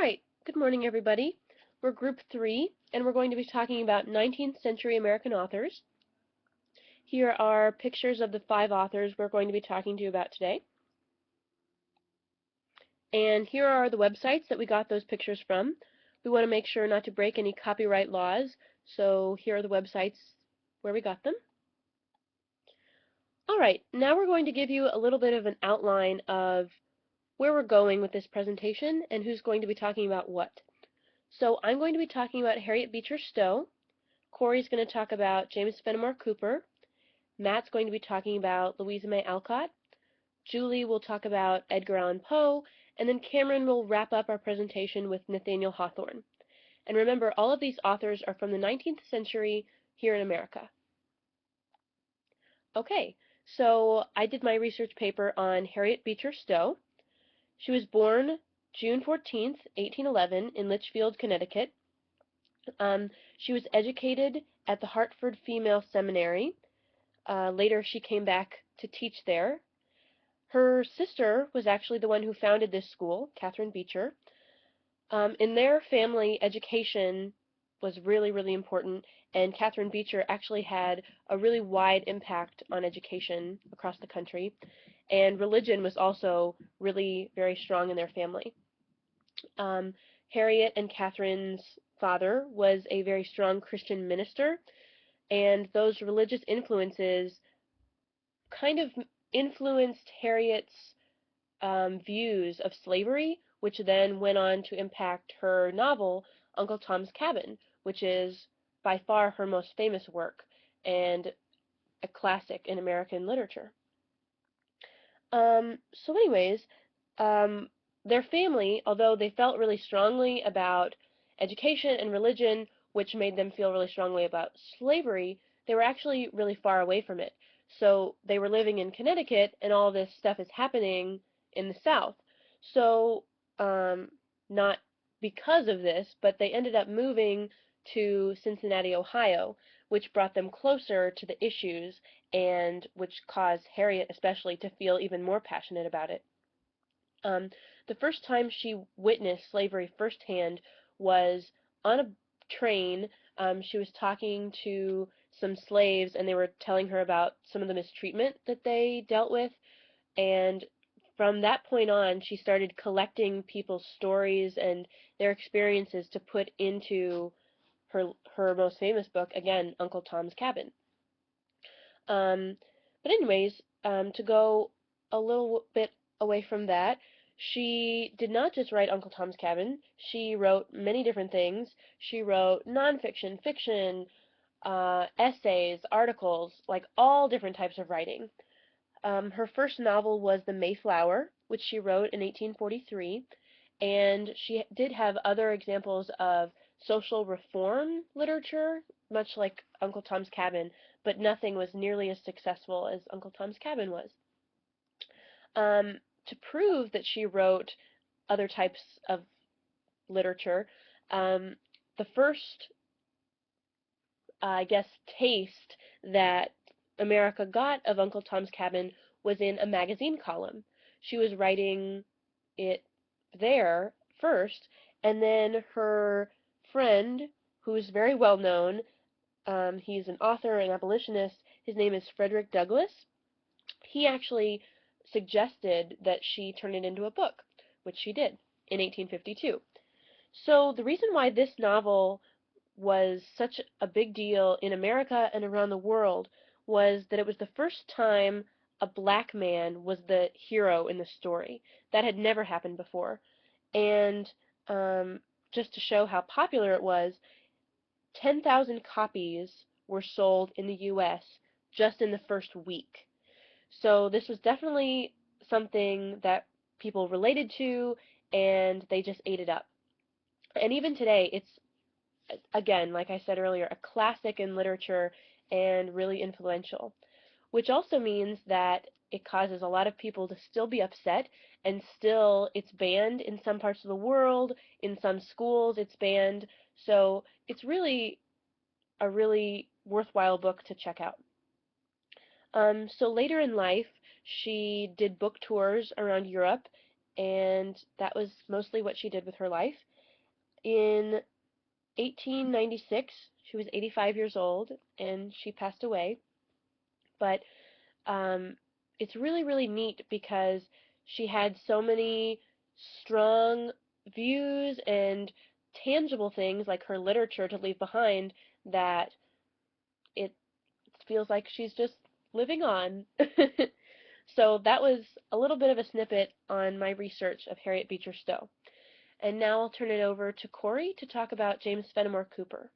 right, good morning everybody. We're group 3 and we're going to be talking about 19th century American authors. Here are pictures of the 5 authors we're going to be talking to you about today. And here are the websites that we got those pictures from. We want to make sure not to break any copyright laws, so here are the websites where we got them. Alright, now we're going to give you a little bit of an outline of where we're going with this presentation and who's going to be talking about what. So I'm going to be talking about Harriet Beecher Stowe. Corey's going to talk about James Fenimore Cooper. Matt's going to be talking about Louisa May Alcott. Julie will talk about Edgar Allan Poe. And then Cameron will wrap up our presentation with Nathaniel Hawthorne. And remember, all of these authors are from the 19th century here in America. Okay, so I did my research paper on Harriet Beecher Stowe. She was born June 14th, 1811 in Litchfield, Connecticut. She was educated at the Hartford Female Seminary. Later, she came back to teach there. Her sister was actually the one who founded this school, Catherine Beecher. In their family, education was really, really important, and Catherine Beecher actually had a really wide impact on education across the country, and religion was also really very strong in their family. Harriet and Catherine's father was a very strong Christian minister, and those religious influences kind of influenced Harriet's views of slavery, which then went on to impact her novel, Uncle Tom's Cabin, which is by far her most famous work and a classic in American literature. So anyways, their family, although they felt really strongly about education and religion, which made them feel really strongly about slavery, they were actually really far away from it. So they were living in Connecticut, and all this stuff is happening in the South. So, not because of this, but they ended up moving to Cincinnati, Ohio, which brought them closer to the issues and which caused Harriet especially to feel even more passionate about it. The first time she witnessed slavery firsthand was on a train. She was talking to some slaves, and they were telling her about some of the mistreatment that they dealt with. And from that point on, she started collecting people's stories and their experiences to put into her most famous book, again, Uncle Tom's Cabin. But anyways, to go a little bit away from that, she did not just write Uncle Tom's Cabin. She wrote many different things. She wrote nonfiction, fiction, essays, articles, like all different types of writing. Her first novel was The Mayflower, which she wrote in 1843, and she did have other examples of social reform literature, much like Uncle Tom's Cabin, but nothing was nearly as successful as Uncle Tom's Cabin was. To prove that she wrote other types of literature, the first, I guess, taste that America got of Uncle Tom's Cabin was in a magazine column. She was writing it there first, and then her friend, who's very well known, he's an author and abolitionist, his name is Frederick Douglass. He actually suggested that she turn it into a book, which she did in 1852. So the reason why this novel was such a big deal in America and around the world was that it was the first time a black man was the hero in the story. That had never happened before. And just to show how popular it was, 10,000 copies were sold in the U.S. just in the first week. So this was definitely something that people related to, and they just ate it up. And even today, it's, again, like I said earlier, a classic in literature and really influential, which also means that it causes a lot of people to still be upset, and still it's banned in some parts of the world, in some schools it's banned, so it's really a really worthwhile book to check out. So later in life, she did book tours around Europe, and that was mostly what she did with her life. In 1896, she was 85 years old, and she passed away. But um, it's really, really neat because she had so many strong views and tangible things like her literature to leave behind that it feels like she's just living on. So that was a little bit of a snippet on my research of Harriet Beecher Stowe. And now I'll turn it over to Corey to talk about James Fenimore Cooper.